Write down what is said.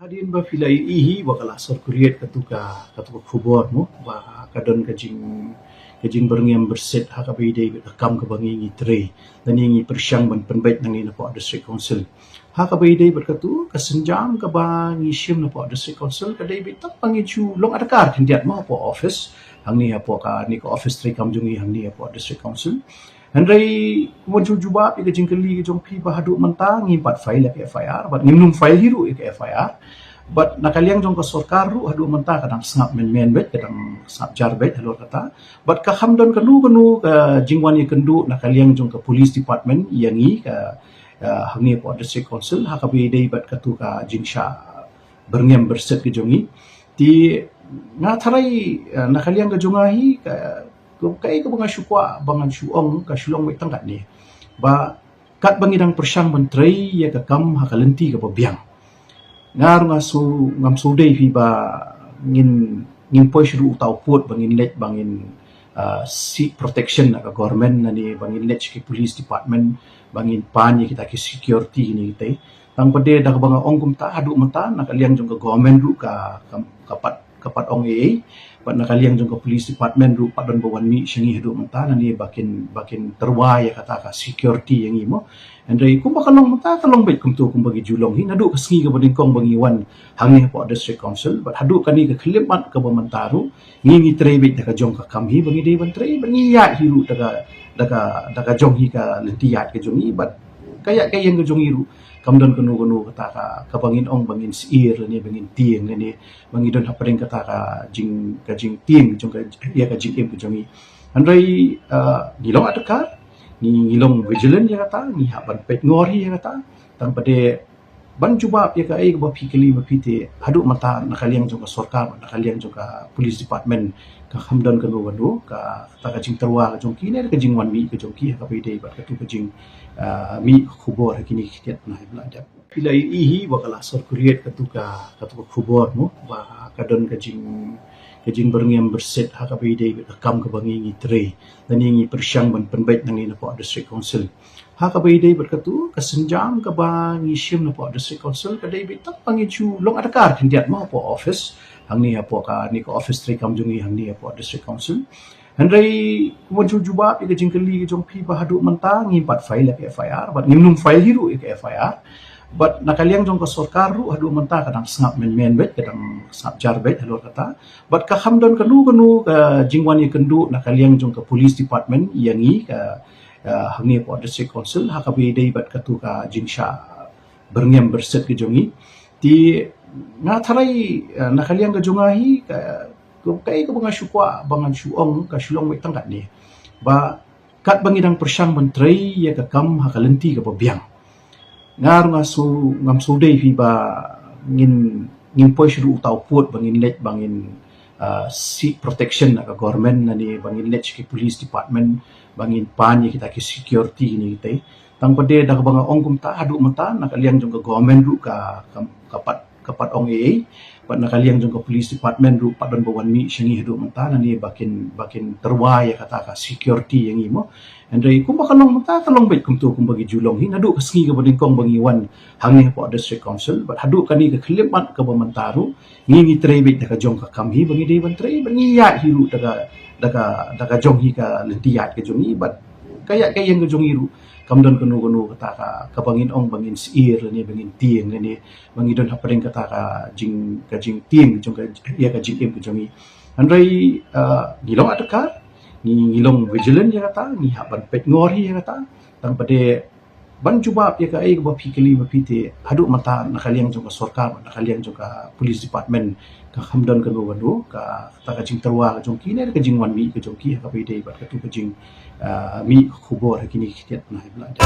Hadin ba filai ihi wakala sor kuriet katuka kubor mo ba kadon kajing berngem berset hakabai dei kam ka bangi ngi tre dan ngi persyang ban penbait nang ni po district council hakabai dei berkatu kasenjam ka ba ngi shim na po district council ka dei bitak pangi chu long adakar kendiat mo po office hang ni po ka ni ko office tre kam jungi hang ni po district council Andai kumun juba ika jingkeli jong pi bahadu mentang impat file ke FIR but ngimnum file hiru ke FIR but nakaliang jong ka sarkar ru hadu mentang kadang sangap men bet kadang sangap jar bet halor kata but ka hamdon kanu ka jingwan ye kendu nakaliang jong ka police department yangi ka hangi po district council hakabi dei bat katu ka jingsha berngem berset ke jongi ti ngatharai nakaliang ka jongahi ka kai ka bangan syukwa bangan syuong ka syulong mai tangkat ni ba kat bangidang persyang menteri ya ka kam hakalenti ka babiang ngar ngasu ngam sudai fi ba ngin poi syuru tau put bangin let bangin seek protection ka government nani bangin let ki police department bangin pan kita ki security ni kita tang pade dak banga ongkum ta adu mata nak aliang jong ka government ru ka kapat ong AA pat nakaliang jong ka police department ru padon bawan mi syangi hidup menta nani bakin terwai kata ka security yang imo andai kum bakalong menta kalong bet kum tu kum bagi julong hin adu kasngi ka bading kong bangiwan hangi po district council but hadu kani ka khilimat ka bamentaru ngingi trebet ka jong ka kamhi bangi dei ban tre bangi ya hiru daga jong hi ka lentiyat ka jong i but kayak yang ka jong hiru kamdon kanu kata ka bangin ong bangin sir ni bangin tieng ni bangin don haparing kata ka jing tieng jong ka ya ka jing em jong i andai ngilong atakar ni ngilong vigilant ya kata ni haban pet ngori ya kata tang pade ban juba ya ka ai ba pikeli ba pite hadu mata nakaliang jong ka sarkar nakaliang jong ka police department ka hamdan kanu ka kata ka jing terwa ka jong kini ka jing wan mi ka jong ki ka pide ba ka tu ka jing mi khubor kini kitiat na ibladat pilai ihi wakala sor kuriet katuka khubor mo ba kadon kajing berngem berset hakabai dei kam ka bangi ngi tre dan ngi persyang ban penbait nang ni po district council hakabai dei berkatu kasenjam ka ba ngi shim na po district council ka dei bitak pangi chu long adakar kendiat mo po office hang ni po ka ni ko office tre kam jungi hang ni po district council Andai kumun juba ika jingkeli jong pi bahadu mentang impat file ke FIR but ngimnum file hiru ke FIR but nakaliang jong ka sarkar ru hadu mentang kadang sangap men bet kadang sangap jar bet halor kata but ka hamdon kanu ka jingwan ye kendu nakaliang jong ka police department yangi ka hangi po district council hakabi dei bat katu ka jingsha berngem berset ke jongi ti ngatharai nakaliang ka jongahi ka kai ka bangan syukwa bangan syuong ka syulong mai tangkat ni ba kat bangidang persyang menteri ya ka kam hakalenti ka babiang ngar ngam sudai fi ba ngin poi syuru tau put bangin let bangin seek protection ka government nani bangin let ki police department bangin pan ya kita ki security ni kita tang pade dak banga ongkum ta adu mata nakaliang jong ka government ru ka kapat ong AA pat nakaliang jong ka police department ru padon bawan mi syangi hidup menta nani bakin terwai kata ka security yang imo andai kum bakalong menta kalong bet kum tu kum bagi julong hin adu kasngi ka bading kong bangiwan hangi po district council but hadu kani ka khilimat ka bamentaru ngingi trebet ka jong ka kamhi bangi dei ban tre bangi ya hiru daga jong hi ka lentiyat ka jong i but kayak yang ka jong hiru kamdon kanu kata ka bangin ong bangin sir ni bangin tieng ni bangin don haparing kata ka jing tieng jong ka ya ka jing em jong i andai ngilong atakar ngilong vigilant ya kata ni haban pet ngori ya kata tang pade ban juba ya ka ai ba pikeli ba pite hadu mata nakaliang jong ka sarkar nakaliang jong ka police department ka hamdan kanu ka kata ka jing terwa ka jong kini ka jing wan mi ka jong ki ka pide ba ka tu ka jing mi khubor kini kitiat na ibladat